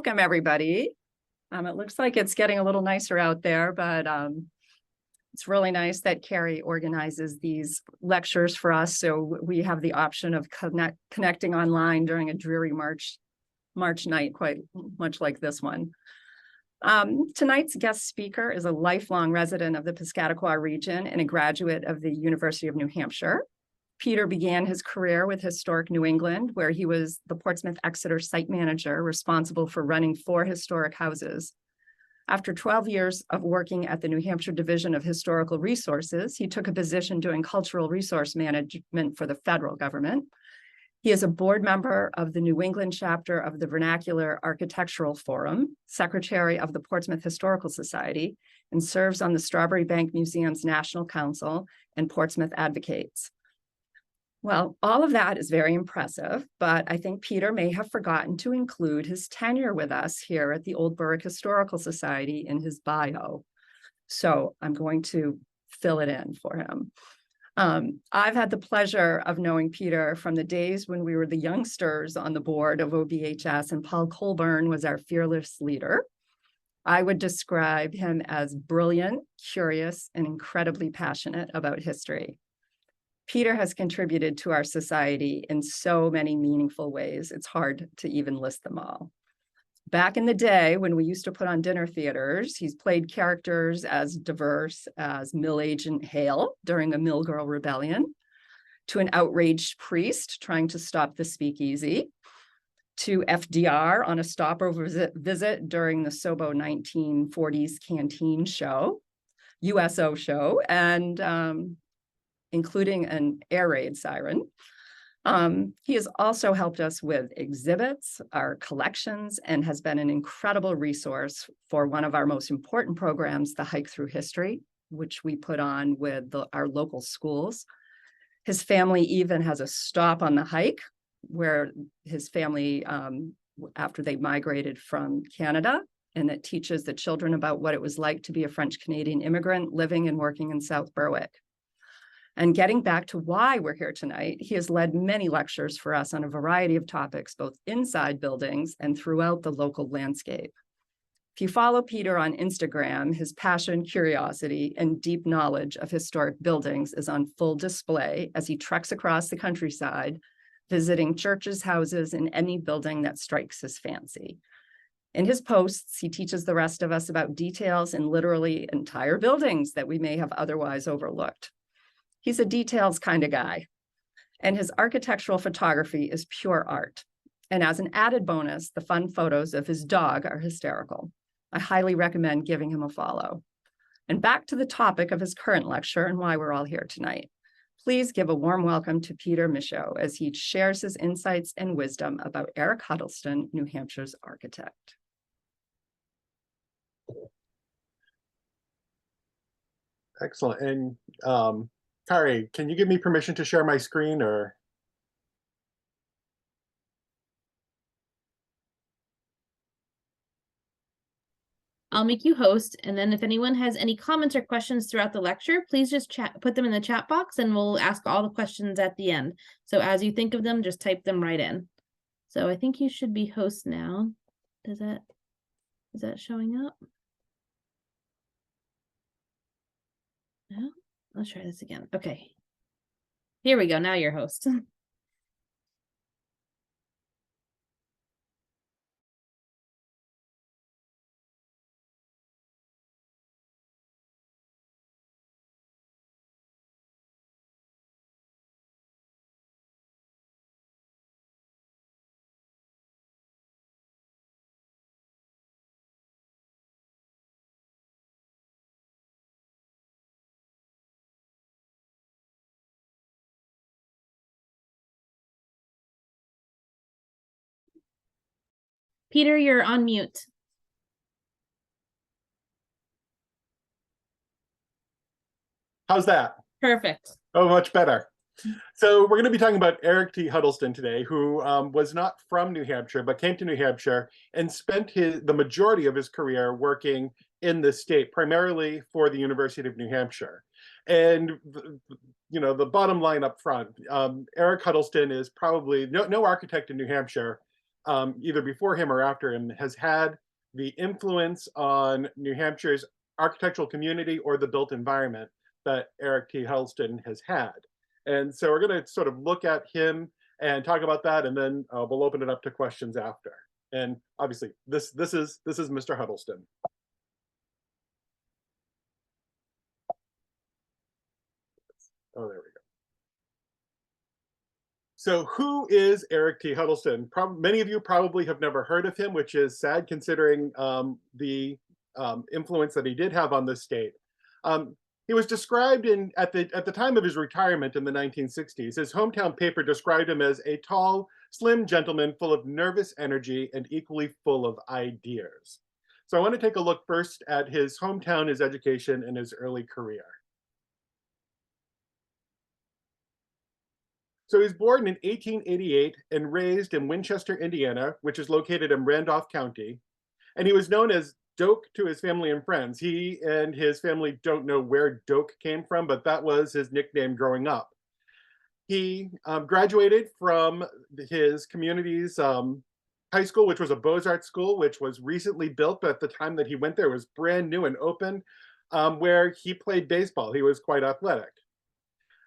Welcome, everybody. It looks like it's getting a little nicer out there, but it's really nice that Carrie organizes these lectures for us. So we have the option of connecting online during a dreary March night, quite much like this one. Tonight's guest speaker is a lifelong resident of the Piscataqua region and a graduate of the University of New Hampshire. Peter began his career with Historic New England, where he was the Portsmouth Exeter site manager responsible for running 4 historic houses. After 12 years of working at the New Hampshire Division of Historical Resources, he took a position doing cultural resource management for the federal government. He is a board member of the New England chapter of the Vernacular Architectural Forum, secretary of the Portsmouth Historical Society, and serves on the Strawberry Bank Museum's National Council and Portsmouth Advocates. Well, all of that is very impressive, but I think Peter may have forgotten to include his tenure with us here at the Old Berwick Historical Society in his bio. So I'm going to fill it in for him. I've had the pleasure of knowing Peter from the days when we were the youngsters on the board of OBHS and Paul Colburn was our fearless leader. I would describe him as brilliant, curious, and incredibly passionate about history. Peter has contributed to our society in so many meaningful ways. It's hard to even list them all. Back in the day when we used to put on dinner theaters, he's played characters as diverse as Mill Agent Hale during a Mill Girl rebellion, to an outraged priest trying to stop the speakeasy, to FDR on a stopover visit during the Sobo 1940s canteen show, USO show, and including an air raid siren. He has also helped us with exhibits, our collections, and has been an incredible resource for one of our most important programs, the Hike Through History, which we put on with our local schools. His family even has a stop on the hike where his family, after they migrated from Canada, and it teaches the children about what it was like to be a French-Canadian immigrant living and working in South Berwick. And getting back to why we're here tonight, he has led many lectures for us on a variety of topics, both inside buildings and throughout the local landscape. If you follow Peter on Instagram, his passion, curiosity, and deep knowledge of historic buildings is on full display as he treks across the countryside, visiting churches, houses, and any building that strikes his fancy. In his posts, he teaches the rest of us about details in literally entire buildings that we may have otherwise overlooked. He's a details kind of guy, and his architectural photography is pure art. And as an added bonus, the fun photos of his dog are hysterical. I highly recommend giving him a follow. And back to the topic of his current lecture and why we're all here tonight. Please give a warm welcome to Peter Michaud as he shares his insights and wisdom about Eric Huddleston, New Hampshire's architect. Excellent. And Kari, can you give me permission to share my screen or? I'll make you host, and then if anyone has any comments or questions throughout the lecture, please just put them in the chat box and we'll ask all the questions at the end. So as you think of them, just type them right in. So I think you should be host now. Is that showing up? No? Let's try this again. Okay. Here we go. Now you're host. Peter, you're on mute. How's that? Perfect. Oh, much better. So we're going to be talking about Eric T. Huddleston today, who was not from New Hampshire, but came to New Hampshire and spent the majority of his career working in the state, primarily for the University of New Hampshire. And the bottom line up front, Eric Huddleston is probably no architect in New Hampshire either before him or after him, has had the influence on New Hampshire's architectural community or the built environment that Eric T. Huddleston has had. And so we're going to sort of look at him and talk about that, and then we'll open it up to questions after. And obviously, this is Mr. Huddleston. Oh, there we go. So who is Eric T. Huddleston? Many of you probably have never heard of him, which is sad considering the influence that he did have on this state. He was described at the time of his retirement in the 1960s. His hometown paper described him as a tall, slim gentleman full of nervous energy and equally full of ideas. So I want to take a look first at his hometown, his education, and his early career. So he was born in 1888 and raised in Winchester, Indiana, which is located in Randolph County. And he was known as Doak to his family and friends. He and his family don't know where Doak came from, but that was his nickname growing up. He graduated from his community's high school, which was a Beaux-Arts school, which was recently built, but at the time that he went there, it was brand new and open, where he played baseball. He was quite athletic.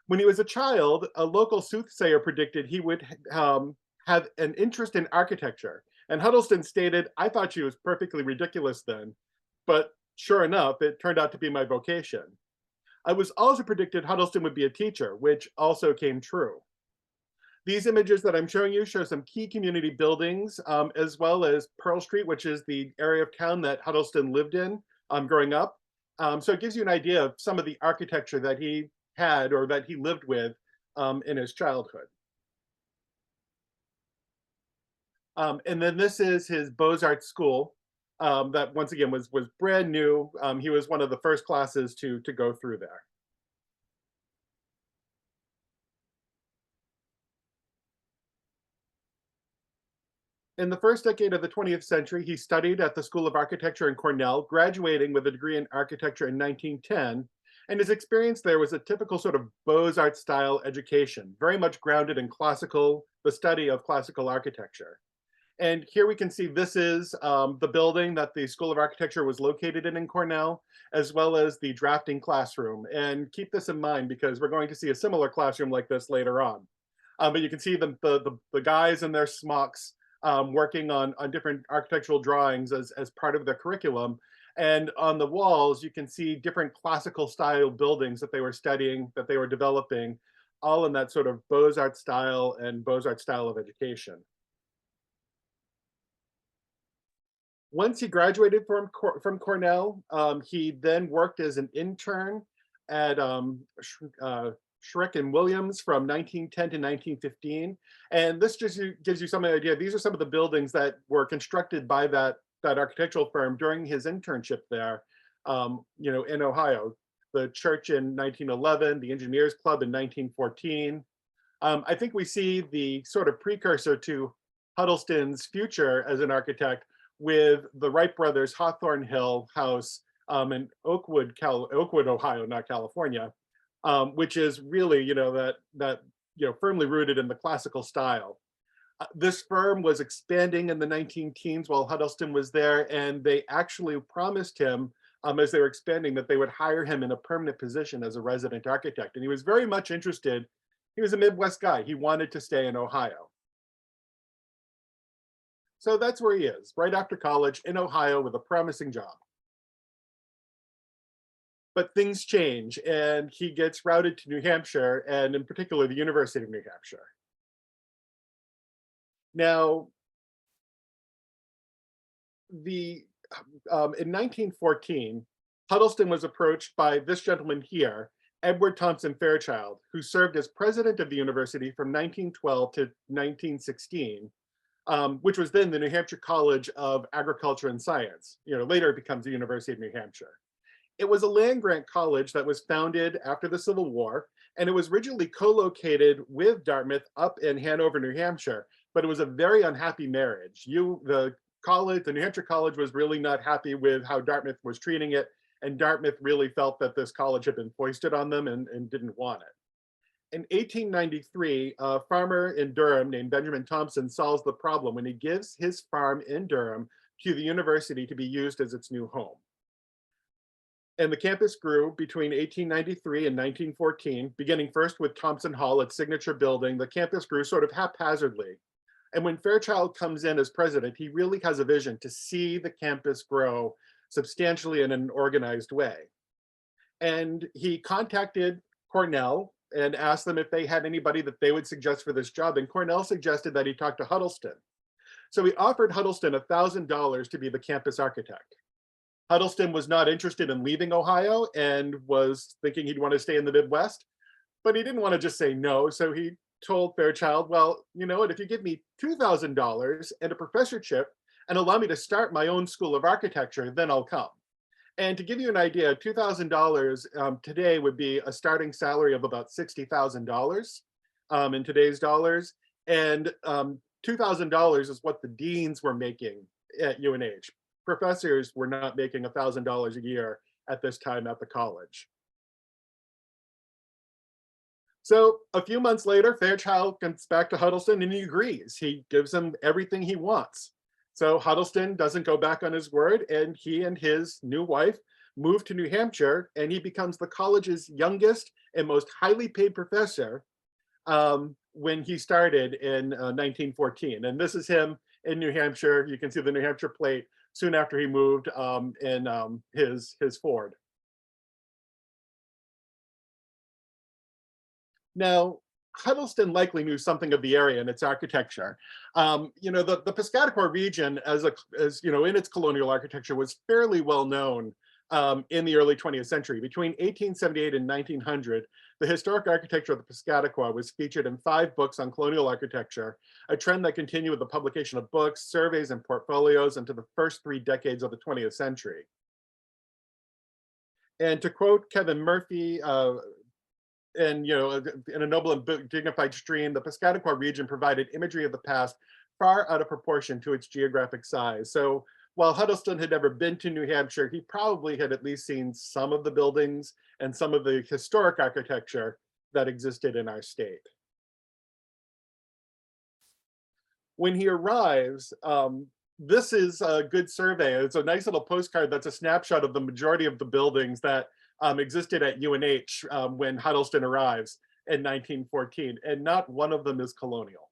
When he was a child, a local soothsayer predicted he would have an interest in architecture. And Huddleston stated, "I thought she was perfectly ridiculous then, but sure enough, it turned out to be my vocation." I was also predicted Huddleston would be a teacher, which also came true. These images that I'm showing you show some key community buildings, as well as Pearl Street, which is the area of town that Huddleston lived in growing up. So it gives you an idea of some of the architecture that he had or that he lived with in his childhood. And then this is his Beaux-Arts school that once again was brand new. He was one of the first classes to go through there. In the first decade of the 20th century, he studied at the School of Architecture in Cornell, graduating with a degree in architecture in 1910. And his experience there was a typical sort of Beaux-Arts style education, very much grounded in the study of classical architecture. And here we can see this is the building that the School of Architecture was located in Cornell, as well as the drafting classroom. And keep this in mind because we're going to see a similar classroom like this later on. But you can see the guys in their smocks working on different architectural drawings as part of their curriculum. And on the walls, you can see different classical style buildings that they were studying, that they were developing, all in that sort of Beaux-Arts style and Beaux-Arts style of education. Once he graduated from Cornell, he then worked as an intern at Schreck and Williams from 1910 to 1915. And this just gives you some idea. These are some of the buildings that were constructed by that architectural firm during his internship there, in Ohio. The church in 1911, the Engineers Club in 1914. I think we see the sort of precursor to Huddleston's future as an architect with the Wright brothers' Hawthorne Hill house in Oakwood, Ohio, not California, which is really, that firmly rooted in the classical style. This firm was expanding in the 19-teens while Huddleston was there, and they actually promised him, as they were expanding, that they would hire him in a permanent position as a resident architect. And he was very much interested. He was a Midwest guy. He wanted to stay in Ohio. So that's where he is, right after college in Ohio with a promising job. But things change, and he gets routed to New Hampshire, and in particular, the University of New Hampshire. Now, in 1914, Huddleston was approached by this gentleman here, Edward Thompson Fairchild, who served as president of the university from 1912 to 1916, which was then the New Hampshire College of Agriculture and Science. Later it becomes the University of New Hampshire. It was a land-grant college that was founded after the Civil War, and it was originally co-located with Dartmouth up in Hanover, New Hampshire, but it was a very unhappy marriage. The New Hampshire College was really not happy with how Dartmouth was treating it, and Dartmouth really felt that this college had been foisted on them and didn't want it. In 1893, a farmer in Durham named Benjamin Thompson solves the problem when he gives his farm in Durham to the university to be used as its new home. And the campus grew between 1893 and 1914, beginning first with Thompson Hall, its signature building. The campus grew sort of haphazardly. And when Fairchild comes in as president, he really has a vision to see the campus grow substantially in an organized way. And he contacted Cornell and asked them if they had anybody that they would suggest for this job. And Cornell suggested that he talk to Huddleston. So he offered Huddleston $1,000 to be the campus architect. Huddleston was not interested in leaving Ohio and was thinking he'd want to stay in the Midwest, but he didn't want to just say no. So he told Fairchild, well, you know what, if you give me $2,000 and a professorship and allow me to start my own school of architecture, then I'll come. And to give you an idea, $2,000 today would be a starting salary of about $60,000 in today's dollars. And $2,000 is what the deans were making at UNH. Professors were not making $1,000 a year at this time at the college. So a few months later, Fairchild comes back to Huddleston and he agrees. He gives him everything he wants. So Huddleston doesn't go back on his word, and he and his new wife move to New Hampshire, and he becomes the college's youngest and most highly paid professor when he started in 1914. And this is him in New Hampshire. You can see the New Hampshire plate soon after he moved in his Ford. Now, Huddleston likely knew something of the area and its architecture. You know, the Piscataqua region, as you know, in its colonial architecture, was fairly well known in the early 20th century. Between 1878 and 1900, the historic architecture of the Piscataqua was featured in 5 books on colonial architecture, a trend that continued with the publication of books, surveys, and portfolios into the first 3 decades of the 20th century. And to quote Kevin Murphy, and you know, in a noble and dignified stream, the Piscataqua region provided imagery of the past far out of proportion to its geographic size. So while Huddleston had never been to New Hampshire, he probably had at least seen some of the buildings and some of the historic architecture that existed in our state. When he arrives, this is a good survey. It's a nice little postcard that's a snapshot of the majority of the buildings that existed at UNH when Huddleston arrives in 1914, and not one of them is colonial.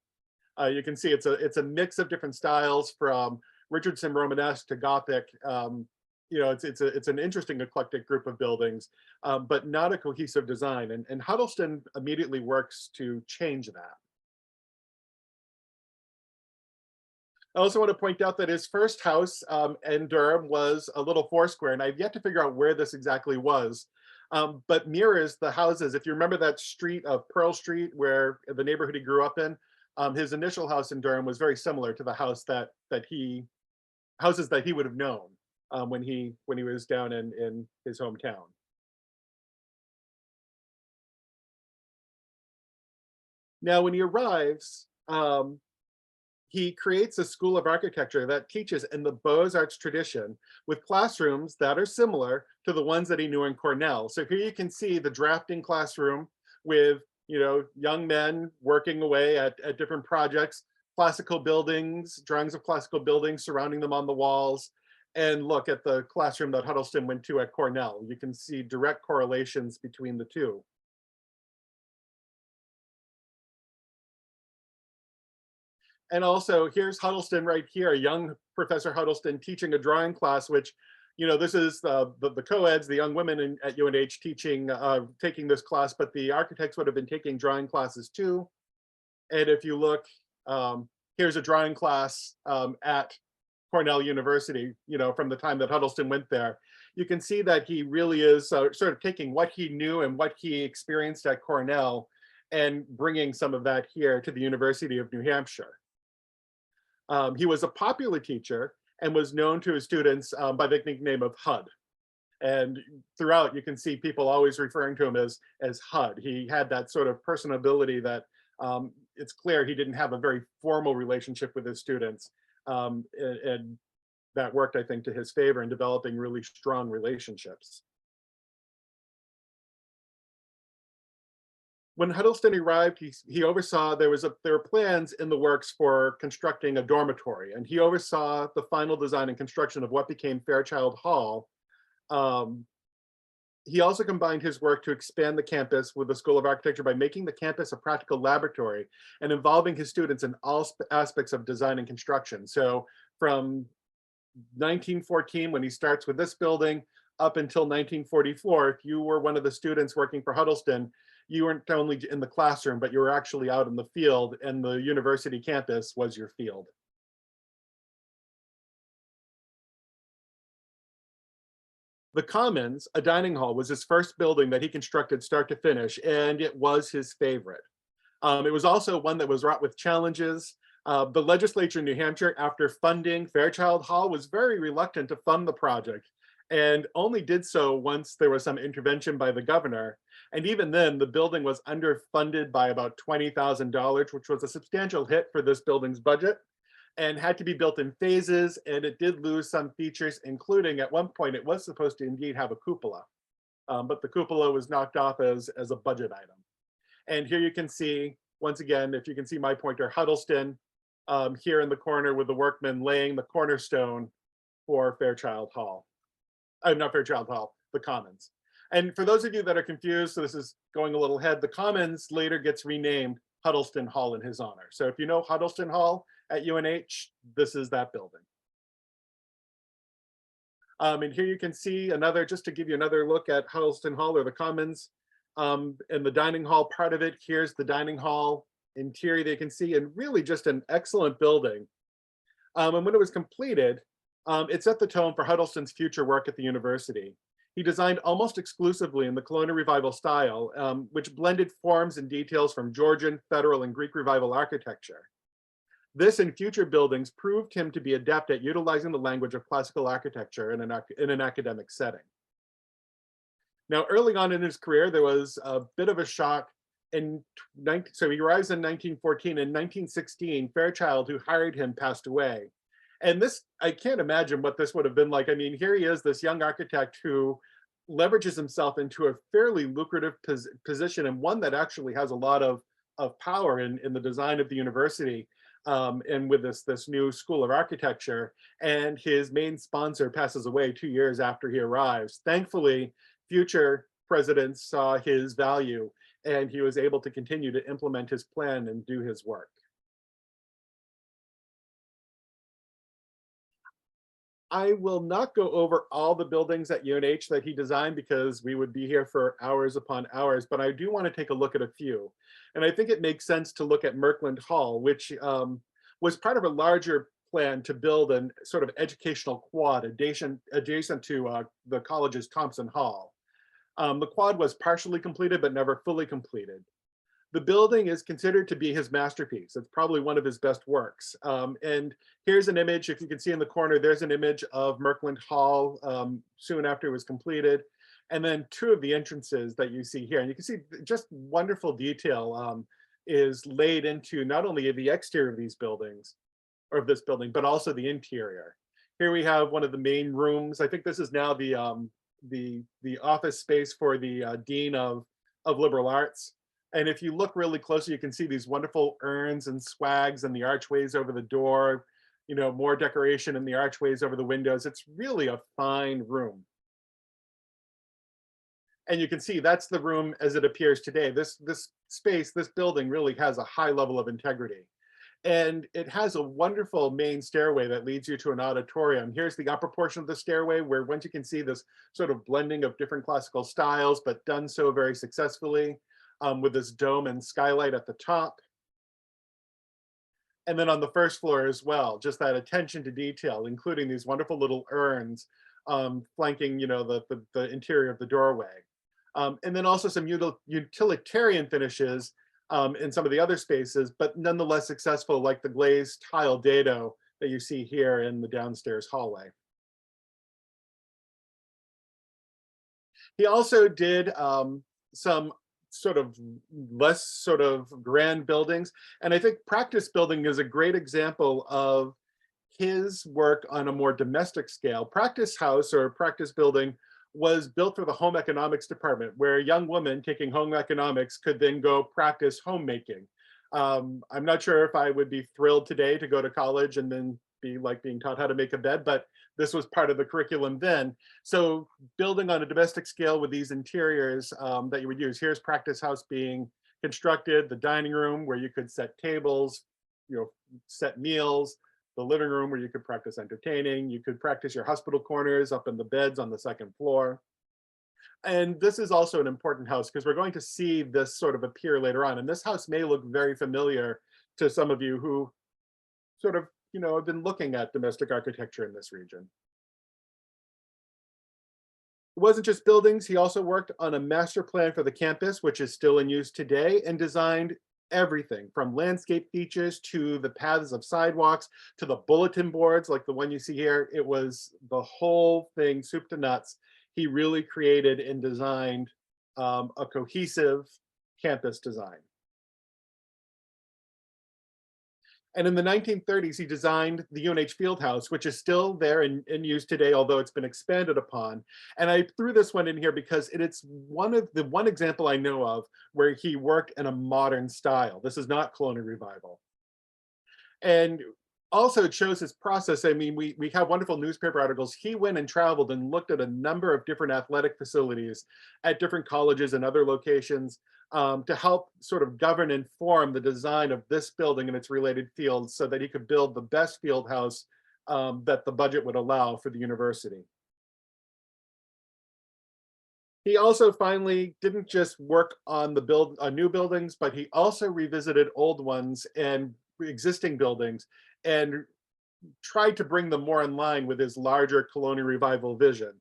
You can see it's a mix of different styles, from Richardson Romanesque to Gothic. You know, it's an interesting eclectic group of buildings, but not a cohesive design. And Huddleston immediately works to change that. I also want to point out that his first house in Durham was a little 4-square, and I've yet to figure out where this exactly was, but mirrors the houses. If you remember that street of Pearl Street, where the neighborhood he grew up in, his initial house in Durham was very similar to the house houses that he would have known when he was down in his hometown. Now, when he arrives, he creates a school of architecture that teaches in the Beaux-Arts tradition, with classrooms that are similar to the ones that he knew in Cornell. So here you can see the drafting classroom with, you know, young men working away at different projects, classical buildings, drawings of classical buildings surrounding them on the walls. And look at the classroom that Huddleston went to at Cornell. You can see direct correlations between the two. And also, here's Huddleston right here, young Professor Huddleston teaching a drawing class, which, you know, this is the co-eds, the young women at UNH taking this class, but the architects would have been taking drawing classes too. And if you look, here's a drawing class at Cornell University, you know, from the time that Huddleston went there. You can see that he really is sort of taking what he knew and what he experienced at Cornell and bringing some of that here to the University of New Hampshire. He was a popular teacher and was known to his students by the nickname of Hud. And throughout, you can see people always referring to him as Hud. He had that sort of personability that it's clear he didn't have a very formal relationship with his students. And that worked, I think, to his favor in developing really strong relationships. When Huddleston arrived, he oversaw there were plans in the works for constructing a dormitory, and he oversaw the final design and construction of what became Fairchild Hall. He also combined his work to expand the campus with the School of Architecture by making the campus a practical laboratory and involving his students in all aspects of design and construction. So from 1914, when he starts with this building, up until 1944, if you were one of the students working for Huddleston, you weren't only in the classroom, but you were actually out in the field, and the university campus was your field. The Commons, a dining hall, was his first building that he constructed start to finish, and it was his favorite. It was also one that was wrought with challenges. The legislature in New Hampshire, after funding Fairchild Hall, was very reluctant to fund the project, and only did so once there was some intervention by the governor. And even then, the building was underfunded by about $20,000, which was a substantial hit for this building's budget, and had to be built in phases, and it did lose some features, including at one point it was supposed to indeed have a cupola, but the cupola was knocked off as a budget item. And here you can see, once again, if you can see my pointer, Huddleston here in the corner with the workmen laying the cornerstone for Fairchild Hall. Not Fairchild Hall, the Commons. And for those of you that are confused, so this is going a little ahead, the Commons later gets renamed Huddleston Hall in his honor. So if you know Huddleston Hall at UNH, this is that building. And here you can see another, just to give you another look at Huddleston Hall or the Commons, and the dining hall part of it. Here's the dining hall interior that you can see, and really just an excellent building. And when it was completed, it set the tone for Huddleston's future work at the university. He designed almost exclusively in the Colonial Revival style, which blended forms and details from Georgian, Federal, and Greek Revival architecture. This and future buildings proved him to be adept at utilizing the language of classical architecture in an academic setting. Now, early on in his career, there was a bit of a shock. So he arrives in 1914. In 1916, Fairchild, who hired him, passed away. And this, I can't imagine what this would have been like. I mean, here he is, this young architect who leverages himself into a fairly lucrative position, and one that actually has a lot of power in the design of the university, and with this new school of architecture. And his main sponsor passes away 2 years after he arrives. Thankfully, future presidents saw his value, and he was able to continue to implement his plan and do his work. I will not go over all the buildings at UNH that he designed because we would be here for hours upon hours, but I do want to take a look at a few. And I think it makes sense to look at Merkland Hall, which was part of a larger plan to build a sort of educational quad adjacent to the college's Thompson Hall. The quad was partially completed, but never fully completed. The building is considered to be his masterpiece. It's probably one of his best works. And here's an image, if you can see in the corner, there's an image of Merkland Hall soon after it was completed. And then two of the entrances that you see here. And you can see just wonderful detail is laid into not only the exterior of these buildings, or of this building, but also the interior. Here we have one of the main rooms. I think this is now the office space for the Dean of Liberal Arts. And if you look really closely, you can see these wonderful urns and swags and the archways over the door, you know, more decoration in the archways over the windows. It's really a fine room. And you can see that's the room as it appears today. This space, this building really has a high level of integrity. And it has a wonderful main stairway that leads you to an auditorium. Here's the upper portion of the stairway where once you can see this sort of blending of different classical styles, but done so very successfully. With this dome and skylight at the top. And then on the first floor as well, just that attention to detail, including these wonderful little urns flanking, you know, the interior of the doorway. And then also some utilitarian finishes in some of the other spaces, but nonetheless successful, like the glazed tile dado that you see here in the downstairs hallway. He also did some sort of less sort of grand buildings. And I think practice building is a great example of his work on a more domestic scale. Practice house or practice building was built for the home economics department, where a young woman taking home economics could then go practice homemaking. I'm not sure if I would be thrilled today to go to college and then be like being taught how to make a bed, but this was part of the curriculum then. So building on a domestic scale with these interiors that you would use. Here's practice house being constructed, the dining room where you could set tables, set meals, the living room where you could practice entertaining, you could practice your hospital corners up in the beds on the second floor. And this is also an important house because we're going to see this sort of appear later on. And this house may look very familiar to some of you who sort of, have been looking at domestic architecture in this region. It wasn't just buildings. He also worked on a master plan for the campus, which is still in use today, and designed everything from landscape features to the paths of sidewalks to the bulletin boards like the one you see here. It was the whole thing, soup to nuts. He really created and designed a cohesive campus design. And in the 1930s, he designed the UNH Fieldhouse, which is still there in use today, although it's been expanded upon. And I threw this one in here because it's one example I know of where he worked in a modern style. This is not colonial revival. And also it shows his process. I mean, we have wonderful newspaper articles. He went and traveled and looked at a number of different athletic facilities at different colleges and other locations to help sort of govern and form the design of this building and its related fields so that he could build the best field house that the budget would allow for the university. He also finally didn't just work on new buildings, but he also revisited old ones and existing buildings and tried to bring them more in line with his larger colonial revival vision.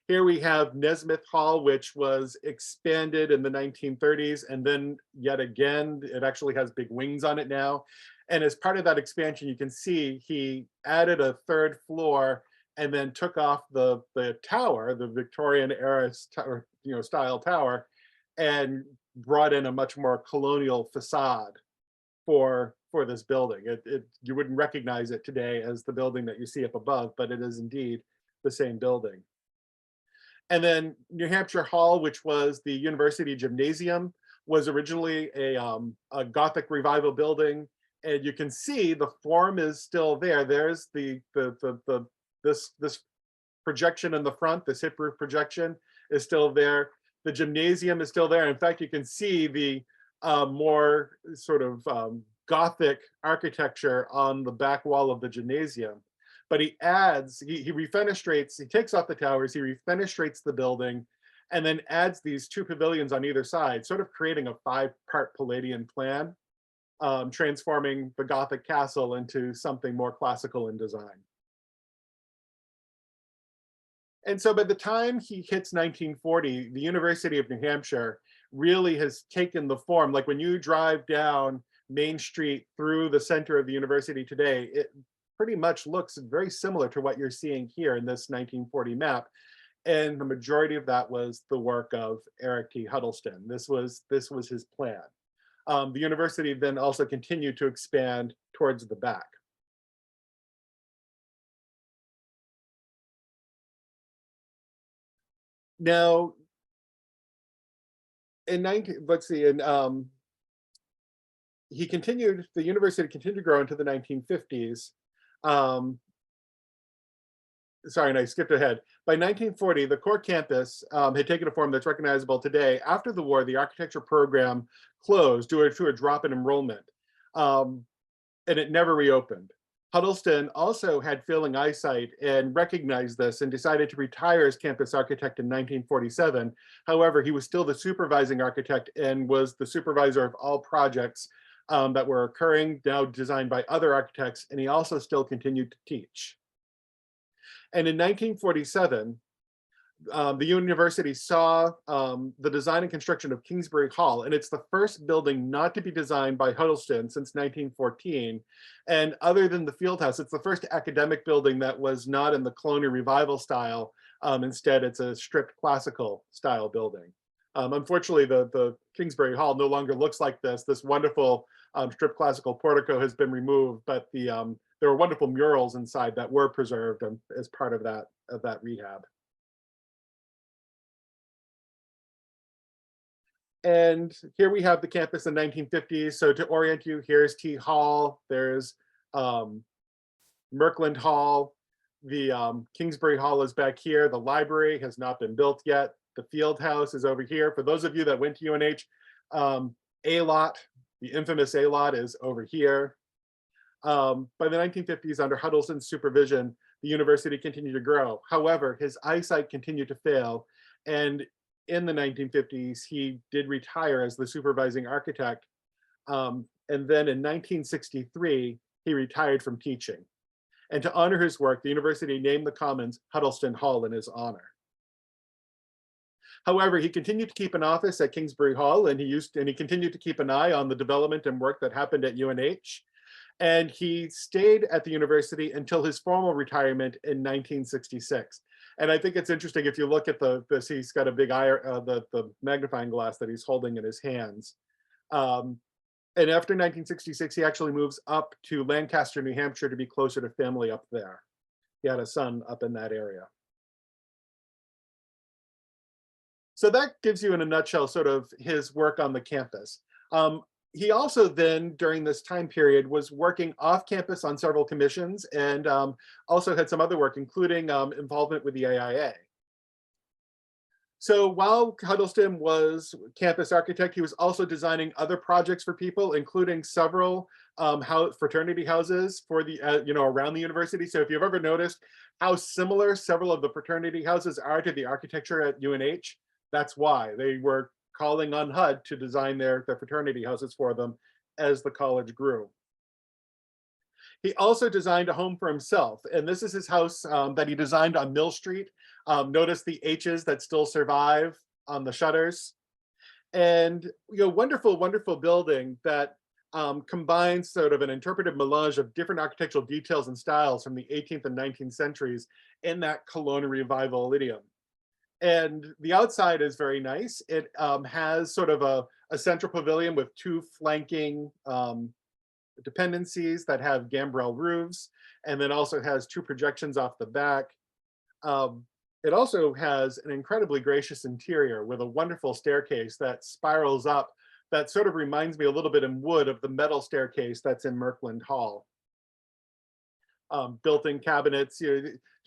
Here we have Nesmith Hall, which was expanded in the 1930s, and then yet again, it actually has big wings on it now. And as part of that expansion, you can see he added a third floor and then took off the tower, the Victorian era style tower, and brought in a much more colonial facade for this building. You wouldn't recognize it today as the building that you see up above, but it is indeed the same building. And then New Hampshire Hall, which was the university gymnasium, was originally a Gothic revival building. And you can see the form is still there. There's this projection in the front, this hip roof projection is still there. The gymnasium is still there. In fact, you can see the more sort of Gothic architecture on the back wall of the gymnasium. But he adds, he refenestrates, he takes off the towers, he refenestrates the building, and then adds these two pavilions on either side, sort of creating a 5-part Palladian plan, transforming the Gothic castle into something more classical in design. And so by the time he hits 1940, the University of New Hampshire really has taken the form, like when you drive down Main Street through the center of the university today, it pretty much looks very similar to what you're seeing here in this 1940 map. And the majority of that was the work of Eric T. Huddleston. This was his plan. The university then also continued to expand towards the back. Now, the university continued to grow into the 1950s. Sorry, and I skipped ahead. By 1940, the core campus had taken a form that's recognizable today. After the war, the architecture program closed due to a drop in enrollment, and it never reopened. Huddleston also had failing eyesight and recognized this and decided to retire as campus architect in 1947. However, he was still the supervising architect and was the supervisor of all projects that were occurring, now designed by other architects, and he also still continued to teach. And in 1947, the university saw the design and construction of Kingsbury Hall, and it's the first building not to be designed by Huddleston since 1914. And other than the Fieldhouse, it's the first academic building that was not in the colonial revival style. Instead, it's a stripped classical style building. Unfortunately, the Kingsbury Hall no longer looks like this. This wonderful stripped classical portico has been removed, but there were wonderful murals inside that were preserved as part of that rehab. And here we have the campus in 1950s. So to orient you, here's T Hall, there's Merkland Hall, the Kingsbury Hall is back here. The library has not been built yet. The field house is over here. For those of you that went to UNH, A-lot, the infamous A-lot is over here. By the 1950s, under Huddleston's supervision, the university continued to grow. However, his eyesight continued to fail. And in the 1950s, he did retire as the supervising architect. And then in 1963, he retired from teaching. And to honor his work, the university named the Commons Huddleston Hall in his honor. However, he continued to keep an office at Kingsbury Hall, and he continued to keep an eye on the development and work that happened at UNH. And he stayed at the university until his formal retirement in 1966. And I think it's interesting if you look at this, he's got a big eye, the magnifying glass that he's holding in his hands. And after 1966, he actually moves up to Lancaster, New Hampshire to be closer to family up there. He had a son up in that area. So that gives you in a nutshell sort of his work on the campus. He also then, during this time period, was working off campus on several commissions and also had some other work, including involvement with the AIA. So while Huddleston was campus architect, he was also designing other projects for people, including several fraternity houses for the, around the university. So if you've ever noticed how similar several of the fraternity houses are to the architecture at UNH, that's why. They were calling on HUD to design their fraternity houses for them as the college grew. He also designed a home for himself, and this is his house that he designed on Mill Street. Notice the H's that still survive on the shutters. And wonderful, wonderful building that combines sort of an interpretive melange of different architectural details and styles from the 18th and 19th centuries in that colonial revival idiom. And the outside is very nice. It has sort of a central pavilion with two flanking dependencies that have gambrel roofs, and then also has two projections off the back. It also has an incredibly gracious interior with a wonderful staircase that spirals up that sort of reminds me a little bit in wood of the metal staircase that's in Merkland Hall. Built-in cabinets,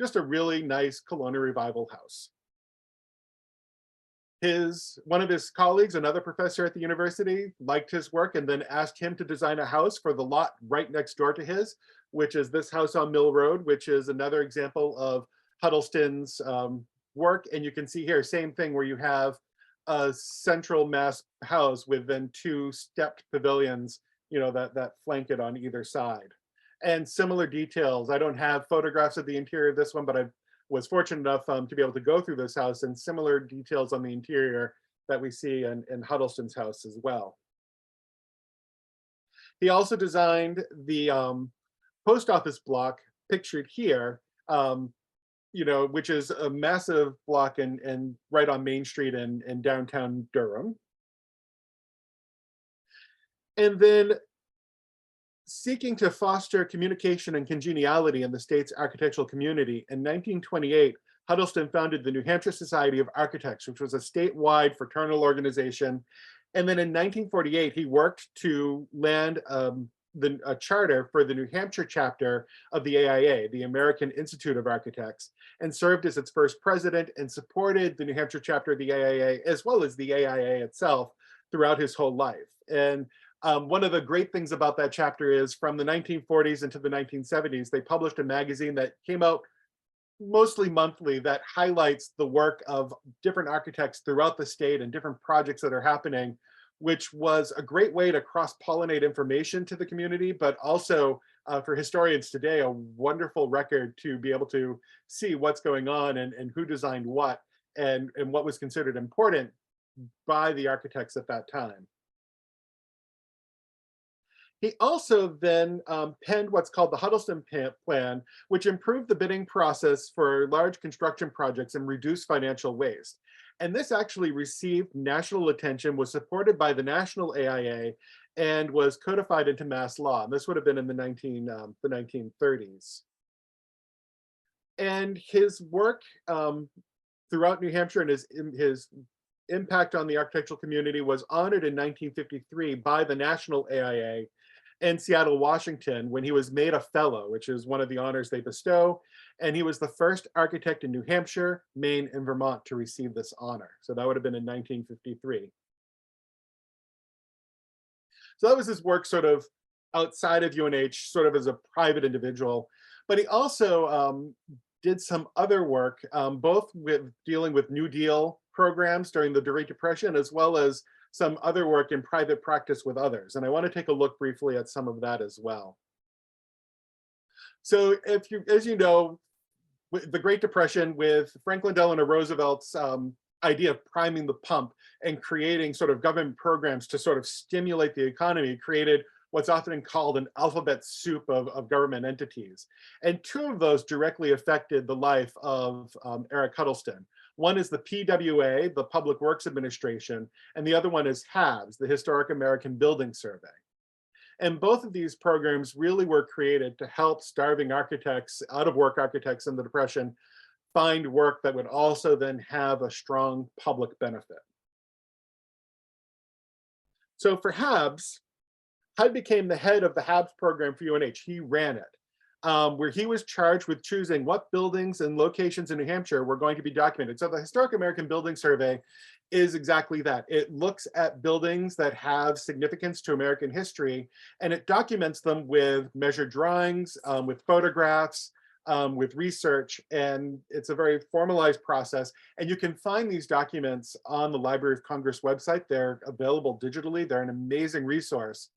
just a really nice colonial revival house. One of his colleagues, another professor at the university, liked his work and then asked him to design a house for the lot right next door to his, which is this house on Mill Road, which is another example of Huddleston's work. And you can see here, same thing where you have a central mass house with then two stepped pavilions, that flank it on either side. And similar details. I don't have photographs of the interior of this one, but I was fortunate enough to be able to go through this house, and similar details on the interior that we see in Huddleston's house as well. He also designed the post office block pictured here, which is a massive block and right on Main Street in downtown Durham. And then, seeking to foster communication and congeniality in the state's architectural community, in 1928, Huddleston founded the New Hampshire Society of Architects, which was a statewide fraternal organization. And then in 1948, he worked to land a charter for the New Hampshire chapter of the AIA, the American Institute of Architects, and served as its first president and supported the New Hampshire chapter of the AIA, as well as the AIA itself, throughout his whole life. And one of the great things about that chapter is from the 1940s into the 1970s, they published a magazine that came out mostly monthly that highlights the work of different architects throughout the state and different projects that are happening, which was a great way to cross-pollinate information to the community, but also for historians today, a wonderful record to be able to see what's going on and who designed what and what was considered important by the architects at that time. He also then penned what's called the Huddleston Plan, which improved the bidding process for large construction projects and reduced financial waste. And this actually received national attention, was supported by the national AIA, and was codified into mass law. And this would have been in the 1930s. And his work throughout New Hampshire and his impact on the architectural community was honored in 1953 by the National AIA in Seattle, Washington, when he was made a fellow, which is one of the honors they bestow. And he was the first architect in New Hampshire, Maine, and Vermont to receive this honor. So that would have been in 1953. So that was his work sort of outside of UNH, sort of as a private individual. But he also did some other work, both with dealing with New Deal programs during the Great Depression, as well as some other work in private practice with others. And I want to take a look briefly at some of that as well. So if you, as you know, with the Great Depression, with Franklin Delano Roosevelt's idea of priming the pump and creating sort of government programs to sort of stimulate the economy, created what's often called an alphabet soup of government entities. And two of those directly affected the life of Eric Huddleston. One is the PWA, the Public Works Administration, and the other one is HABS, the Historic American Building Survey. And both of these programs really were created to help starving architects, out-of-work architects in the Depression, find work that would also then have a strong public benefit. So for HABS, HUD became the head of the HABS program for UNH. He ran it, where he was charged with choosing what buildings and locations in New Hampshire were going to be documented. So the Historic American Building Survey is exactly that. It looks at buildings that have significance to American history, and it documents them with measured drawings, with photographs, with research, and it's a very formalized process. And you can find these documents on the Library of Congress website. They're available digitally. They're an amazing resource.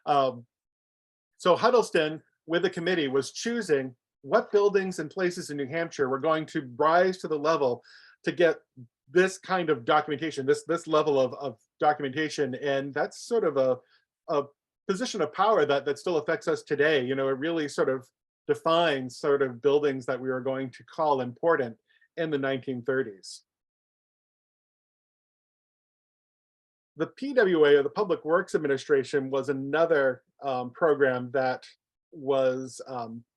So Huddleston, with the committee, was choosing what buildings and places in New Hampshire were going to rise to the level to get this kind of documentation, this level of documentation. And that's sort of a position of power that still affects us today. You know, it really sort of defines sort of buildings that we are going to call important in the 1930s. The PWA, or the Public Works Administration, was another program that was,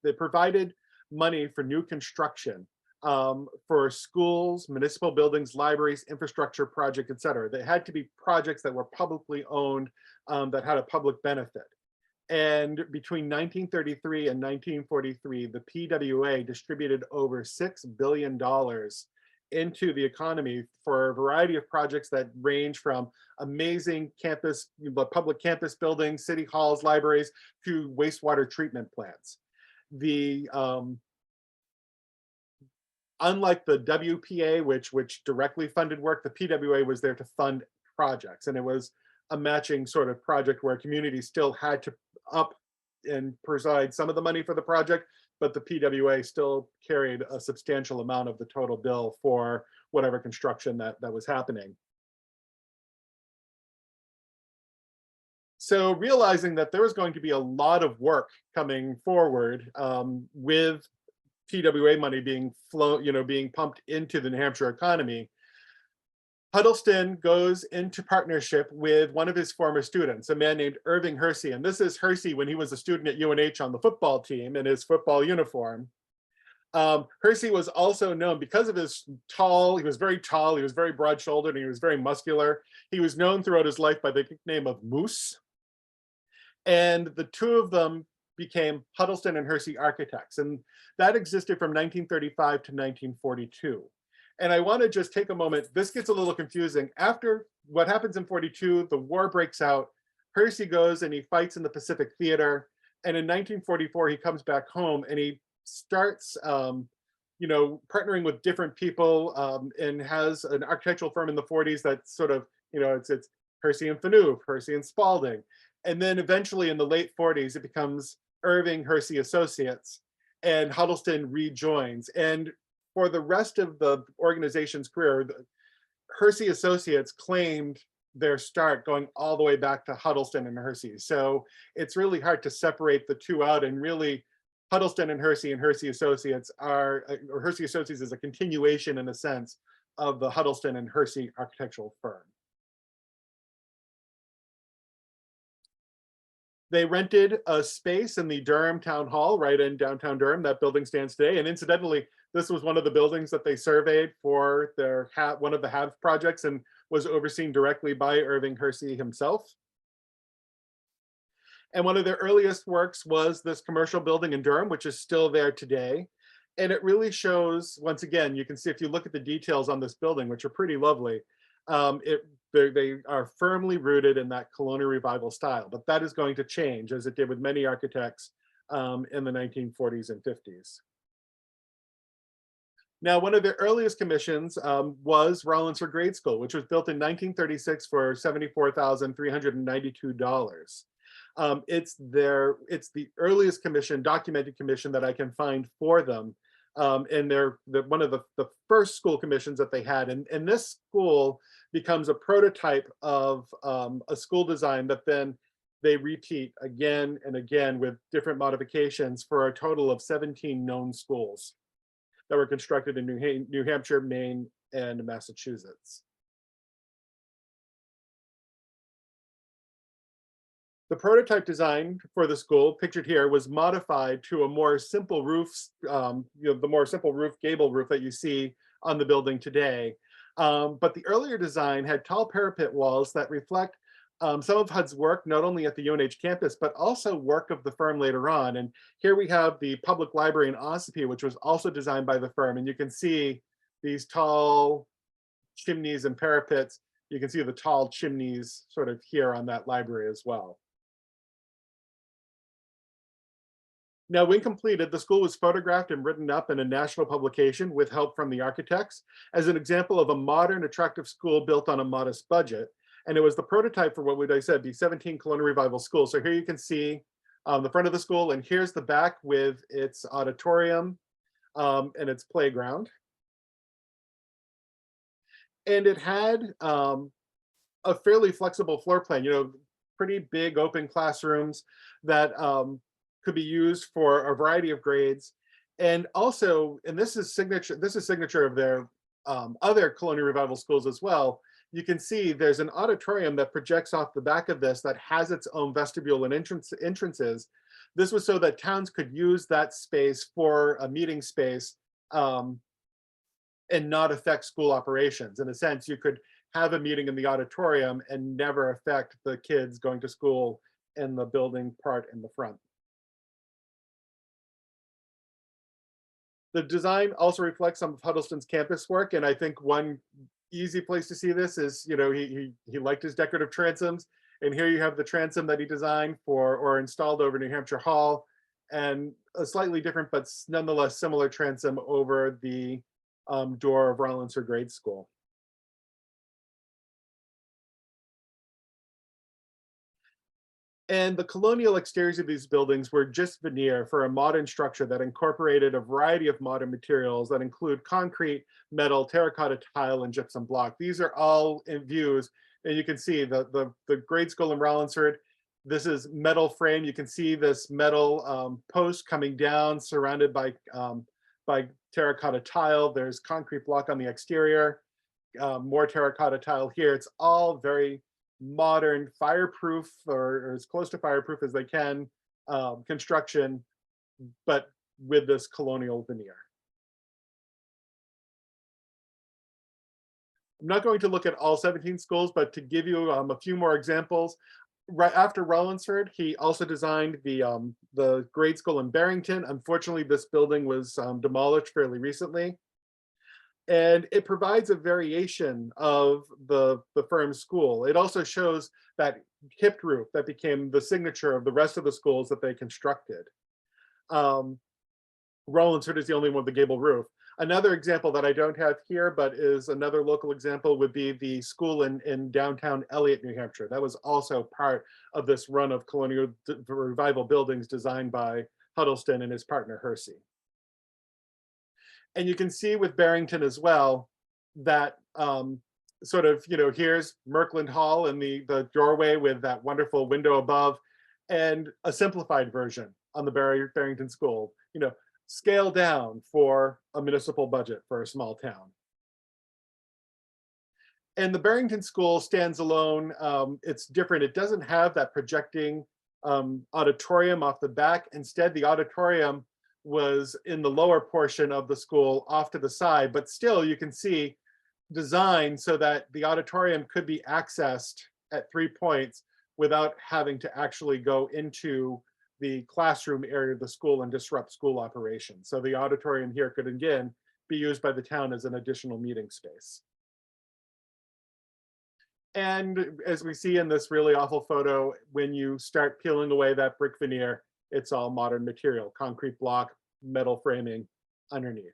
they provided money for new construction for schools, municipal buildings, libraries, infrastructure project, et cetera. They had to be projects that were publicly owned, that had a public benefit. And between 1933 and 1943, the PWA distributed over $6 billion into the economy for a variety of projects that range from amazing campus, public campus buildings, city halls, libraries, to wastewater treatment plants. The unlike the WPA, which directly funded work, the PWA was there to fund projects, and it was a matching sort of project where communities still had to up and provide some of the money for the project, but the PWA still carried a substantial amount of the total bill for whatever construction that was happening. So realizing that there was going to be a lot of work coming forward with PWA money being being pumped into the New Hampshire economy, Huddleston goes into partnership with one of his former students, a man named Irving Hersey. And this is Hersey when he was a student at UNH on the football team in his football uniform. Hersey was also known because of his he was very tall, he was very broad-shouldered, and he was very muscular. He was known throughout his life by the nickname of Moose. And the two of them became Huddleston and Hersey Architects. And that existed from 1935 to 1942. And I want to just take a moment. This gets a little confusing. After what happens in 42, the war breaks out. Hersey goes and he fights in the Pacific Theater. And in 1944, he comes back home and he starts, partnering with different people and has an architectural firm in the 40s that sort of, it's Hersey and Phaneuf, Hersey and Spalding. And then eventually in the late 40s, it becomes Irving Hersey Associates, and Huddleston rejoins. And for the rest of the organization's career, the Hersey Associates claimed their start going all the way back to Huddleston and Hersey. So it's really hard to separate the two out, and really Huddleston and Hersey Associates or Hersey Associates is a continuation in a sense of the Huddleston and Hersey architectural firm. They rented a space in the Durham Town Hall right in downtown Durham. That building stands today. And incidentally, this was one of the buildings that they surveyed for their one of the HABS projects. And was overseen directly by Irving Hersey himself. And one of their earliest works was this commercial building in Durham, which is still there today. And it really shows, once again, you can see if you look at the details on this building, which are pretty lovely, they are firmly rooted in that colonial revival style, but that is going to change, as it did with many architects in the 1940s and 50s. Now, one of the earliest commissions was Rollinsford Grade School, which was built in 1936 for $74,392. It's the earliest commission, documented commission that I can find for them. And they're one of the first school commissions that they had. And this school becomes a prototype of a school design that then they repeat again and again with different modifications for a total of 17 known schools that were constructed in New Hampshire, Maine, and Massachusetts. The prototype design for the school, pictured here, was modified to a more simple roof, the more simple roof, gable roof that you see on the building today. But the earlier design had tall parapet walls that reflect some of HUD's work, not only at the UNH campus, but also work of the firm later on. And here we have the public library in Ossipee, which was also designed by the firm. And you can see these tall chimneys and parapets. You can see the tall chimneys sort of here on that library as well. Now, when completed, the school was photographed and written up in a national publication with help from the architects as an example of a modern, attractive school built on a modest budget. And it was the prototype for what would I said, the 17 Colonial Revival schools. So here you can see the front of the school, and here's the back with its auditorium and its playground. And it had a fairly flexible floor plan, pretty big open classrooms that could be used for a variety of grades. And also, and this is signature of their other Colonial Revival schools as well. You can see there's an auditorium that projects off the back of this that has its own vestibule and entrances. This was so that towns could use that space for a meeting space and not affect school operations. In a sense, you could have a meeting in the auditorium and never affect the kids going to school in the building part in the front. The design also reflects some of Huddleston's campus work, and I think one easy place to see this is, he liked his decorative transoms, and here you have the transom that he designed for or installed over New Hampshire Hall, and a slightly different but nonetheless similar transom over the door of Rollinsford Grade School. And the colonial exteriors of these buildings were just veneer for a modern structure that incorporated a variety of modern materials that include concrete, metal, terracotta tile, and gypsum block. These are all in views, and you can see the grade school in Rollinsford. This is metal frame. You can see this metal post coming down, surrounded by terracotta tile. There's concrete block on the exterior, more terracotta tile here. It's all very modern, fireproof, or as close to fireproof as they can, construction, but with this colonial veneer. I'm not going to look at all 17 schools, but to give you a few more examples, right after Rollinsford, he also designed the grade school in Barrington. Unfortunately, this building was demolished fairly recently. And it provides a variation of the firm's school. It also shows that hipped roof that became the signature of the rest of the schools that they constructed. Rollinsford is the only one with the gable roof. Another example that I don't have here, but is another local example, would be the school in downtown Eliot, New Hampshire. That was also part of this run of Colonial Revival buildings designed by Huddleston and his partner Hersey. And you can see with Barrington as well that here's Merkland Hall and the doorway with that wonderful window above, and a simplified version on the Barrington School, scale down for a municipal budget for a small town. And the Barrington School stands alone. It's different. It doesn't have that projecting auditorium off the back. Instead, the auditorium was in the lower portion of the school off to the side, but still you can see designed so that the auditorium could be accessed at 3 points without having to actually go into the classroom area of the school and disrupt school operations. So the auditorium here could again be used by the town as an additional meeting space. And as we see in this really awful photo, when you start peeling away that brick veneer, it's all modern material, concrete block, metal framing underneath.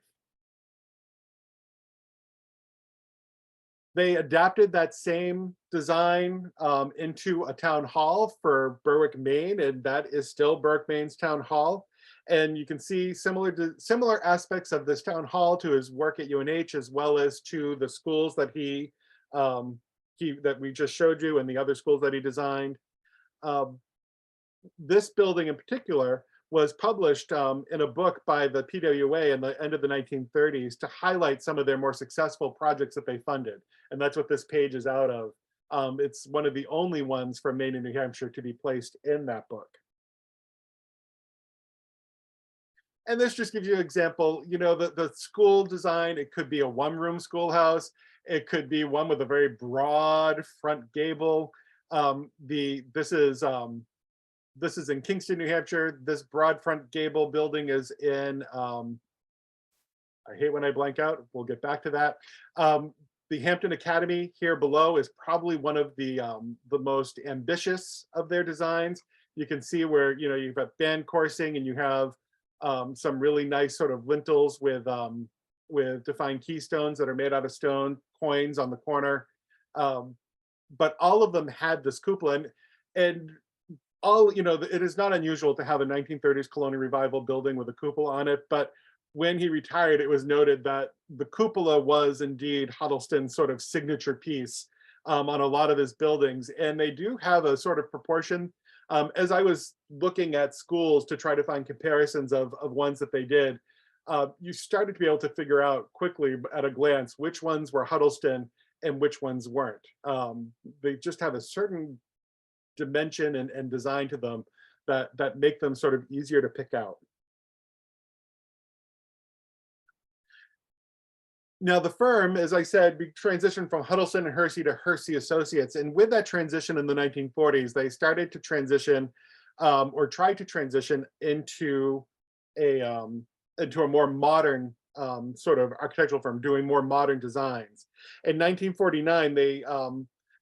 They adapted that same design into a town hall for Berwick, Maine, and that is still Berwick, Maine's town hall. And you can see similar aspects of this town hall to his work at UNH, as well as to the schools that that we just showed you and the other schools that he designed. This building in particular was published in a book by the PWA in the end of the 1930s to highlight some of their more successful projects that they funded. And that's what this page is out of. It's one of the only ones from Maine and New Hampshire to be placed in that book. And this just gives you an example, you know, the school design, it could be a one-room schoolhouse. It could be one with a very broad front gable. This is in Kingston, New Hampshire. This broad front gable building is in, I hate when I blank out, we'll get back to that. The Hampton Academy here below is probably one of the most ambitious of their designs. You can see where, you know, you've got band coursing and you have some really nice sort of lintels with defined keystones that are made out of stone, coins on the corner. But all of them had this cupola, and all, you know, it is not unusual to have a 1930s colonial revival building with a cupola on it, but when he retired, it was noted that the cupola was indeed Huddleston's sort of signature piece on a lot of his buildings. And they do have a sort of proportion. As I was looking at schools to try to find comparisons of ones that they did, you started to be able to figure out quickly at a glance which ones were Huddleston and which ones weren't. They just have a certain dimension and design to them that make them sort of easier to pick out. Now the firm, as I said, we transitioned from Huddleston and Hersey to Hersey Associates. And with that transition in the 1940s, they started to transition or try to transition into a more modern sort of architectural firm, doing more modern designs. In 1949, they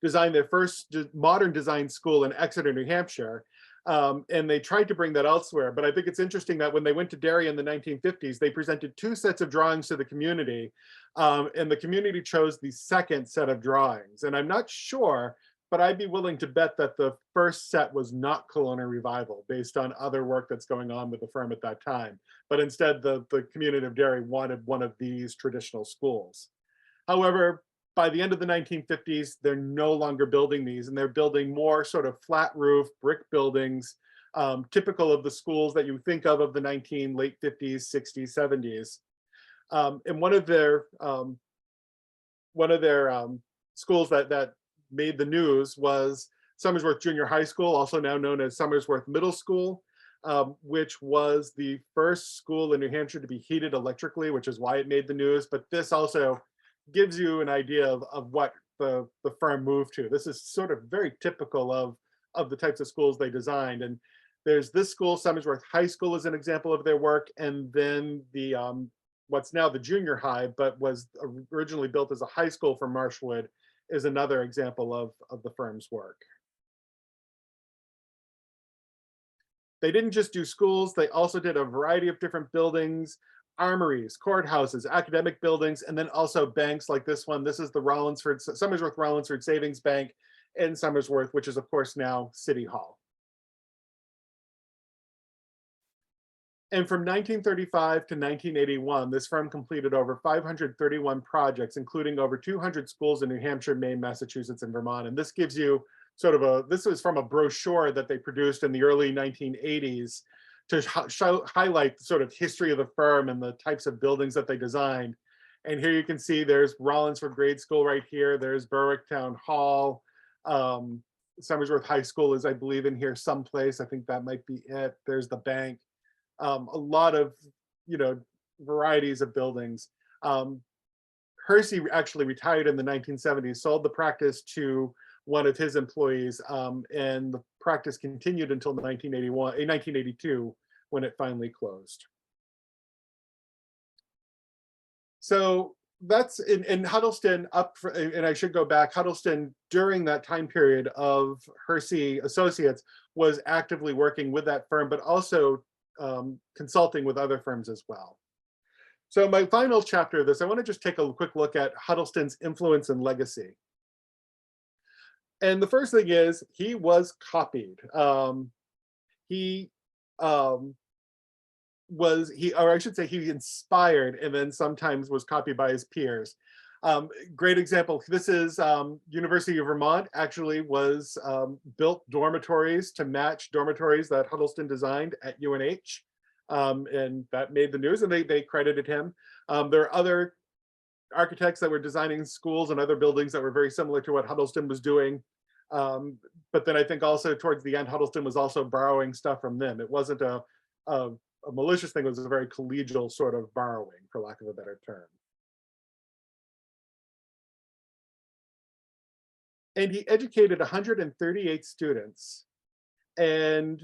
designed their first modern design school in Exeter, New Hampshire. And they tried to bring that elsewhere. But I think it's interesting that when they went to Derry in the 1950s, they presented 2 sets of drawings to the community. And the community chose the second set of drawings. And I'm not sure, but I'd be willing to bet that the first set was not colonial revival based on other work that's going on with the firm at that time. But instead, the community of Derry wanted one of these traditional schools. However, by the end of the 1950s, they're no longer building these, and they're building more sort of flat roof brick buildings, typical of the schools that you think of the late 50s, 60s, 70s. And one of their schools that made the news was Somersworth Junior High School, also now known as Somersworth Middle School, which was the first school in New Hampshire to be heated electrically, which is why it made the news. But this also gives you an idea of what the firm moved to. This is sort of very typical of the types of schools they designed. And there's this school, Somersworth High School, is an example of their work. And then the what's now the junior high, but was originally built as a high school for Marshwood, is another example of the firm's work. They didn't just do schools, they also did a variety of different buildings, armories, courthouses, academic buildings, and then also banks like this one. This is the Somersworth Rollinsford Savings Bank in Somersworth, which is of course now City Hall. And from 1935 to 1981, this firm completed over 531 projects, including over 200 schools in New Hampshire, Maine, Massachusetts, and Vermont. And this gives you sort of this was from a brochure that they produced in the early 1980s to highlight the sort of history of the firm and the types of buildings that they designed. And here you can see there's Rollinsford Grade School right here. There's Berwick Town Hall. Somersworth High School is, I believe, in here someplace. I think that might be it. There's the bank. A lot of, you know, varieties of buildings. Hersey actually retired in the 1970s, sold the practice to one of his employees, and the practice continued until 1982, when it finally closed. So that's in Huddleston and I should go back, Huddleston during that time period of Hersey Associates was actively working with that firm, but also consulting with other firms as well. So my final chapter of this, I want to just take a quick look at Huddleston's influence and legacy. And the first thing is he was copied. He inspired and then sometimes was copied by his peers. Great example, this is University of Vermont actually was built dormitories to match dormitories that Huddleston designed at UNH. And that made the news, and they credited him. There are other architects that were designing schools and other buildings that were very similar to what Huddleston was doing. But then I think also towards the end, Huddleston was also borrowing stuff from them. It wasn't a malicious thing, it was a very collegial sort of borrowing, for lack of a better term. And he educated 138 students. And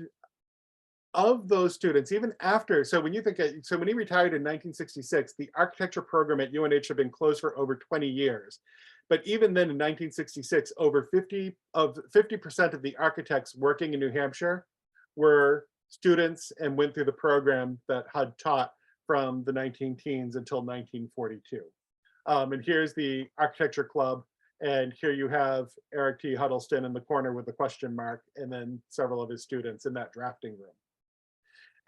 of those students, even after, so when you think, so when he retired in 1966, the architecture program at UNH had been closed for over 20 years. But even then in 1966, over 50% of the architects working in New Hampshire were students and went through the program that HUD taught from the 19-teens until 1942. And here's the architecture club. And here you have Eric T. Huddleston in the corner with the question mark, and then several of his students in that drafting room.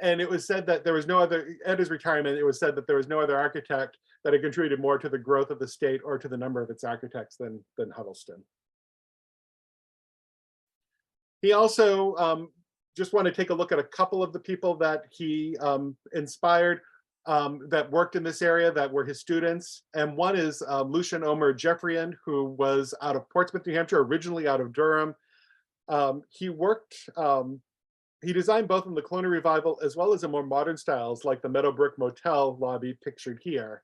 And it was said that there was no other, at his retirement, it was said that there was no other architect that had contributed more to the growth of the state or to the number of its architects than Huddleston. He also, just want to take a look at a couple of the people that he inspired that worked in this area that were his students. And one is Lucian Omer Jeffreyan, who was out of Portsmouth, New Hampshire, originally out of Durham. He designed both in the colonial revival as well as in more modern styles like the Meadowbrook Motel lobby pictured here.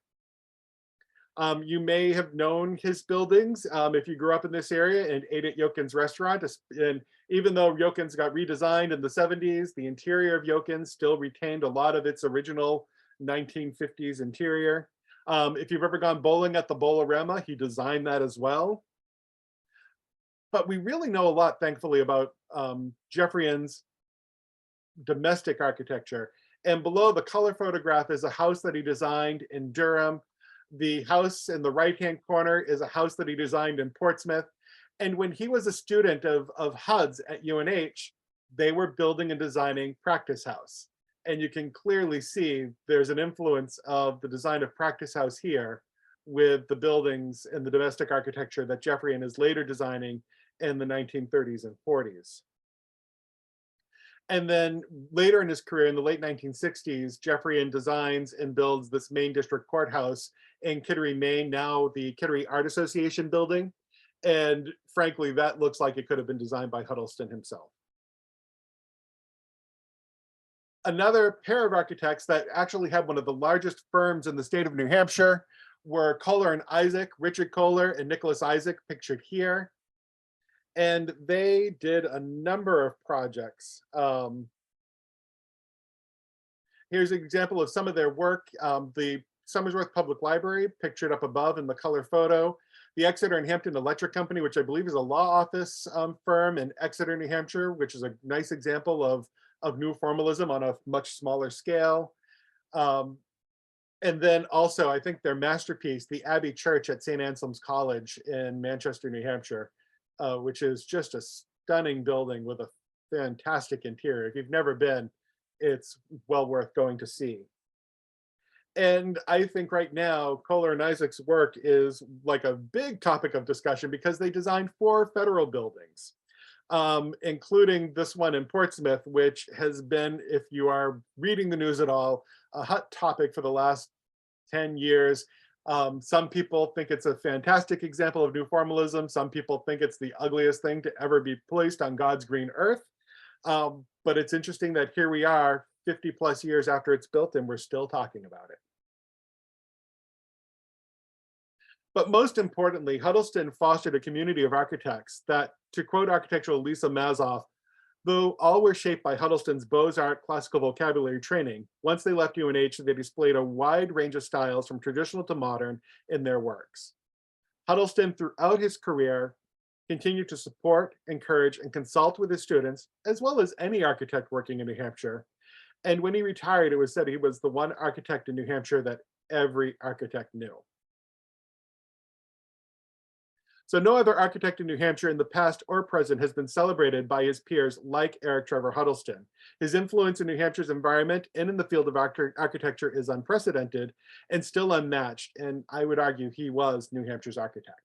You may have known his buildings if you grew up in this area and ate at Yokin's restaurant. And even though Yokin's got redesigned in the 70s, the interior of Yokin's still retained a lot of its original 1950s interior. If you've ever gone bowling at the Bowlorama, he designed that as well. But we really know a lot, thankfully, about Jeffreyan's domestic architecture. And below the color photograph is a house that he designed in Durham. The house in the right-hand corner is a house that he designed in Portsmouth. And when he was a student of HUD's at UNH, they were building and designing Practice House. And you can clearly see there's an influence of the design of Practice House here with the buildings and the domestic architecture that Jeffreyan is later designing in the 1930s and 40s. And then later in his career, in the late 1960s, Jeffreyan designs and builds this Main District Courthouse in Kittery, Maine, now the Kittery Art Association building. And frankly, that looks like it could have been designed by Huddleston himself. Another pair of architects that actually had one of the largest firms in the state of New Hampshire were Kohler and Isaac, Richard Kohler and Nicholas Isaac, pictured here. And they did a number of projects. Here's an example of some of their work. The Somersworth Public Library, pictured up above in the color photo. The Exeter and Hampton Electric Company, which I believe is a law office firm in Exeter, New Hampshire, which is a nice example of new formalism on a much smaller scale. And then also, I think their masterpiece, the Abbey Church at St. Anselm's College in Manchester, New Hampshire, which is just a stunning building with a fantastic interior. If you've never been, it's well worth going to see. And I think right now, Kohler and Isaac's work is like a big topic of discussion because they designed 4 federal buildings, including this one in Portsmouth, which has been, if you are reading the news at all, a hot topic for the last 10 years. Some people think it's a fantastic example of new formalism. Some people think it's the ugliest thing to ever be placed on God's green earth. But it's interesting that here we are 50 plus years after it's built and we're still talking about it. But most importantly, Huddleston fostered a community of architects that, to quote architectural Lisa Mazoff, though all were shaped by Huddleston's Beaux-Arts classical vocabulary training, once they left UNH, they displayed a wide range of styles from traditional to modern in their works. Huddleston, throughout his career, continued to support, encourage, and consult with his students, as well as any architect working in New Hampshire. And when he retired, it was said he was the one architect in New Hampshire that every architect knew. So no other architect in New Hampshire in the past or present has been celebrated by his peers like Eric Trevor Huddleston. His influence in New Hampshire's environment and in the field of architecture is unprecedented and still unmatched. And I would argue he was New Hampshire's architect.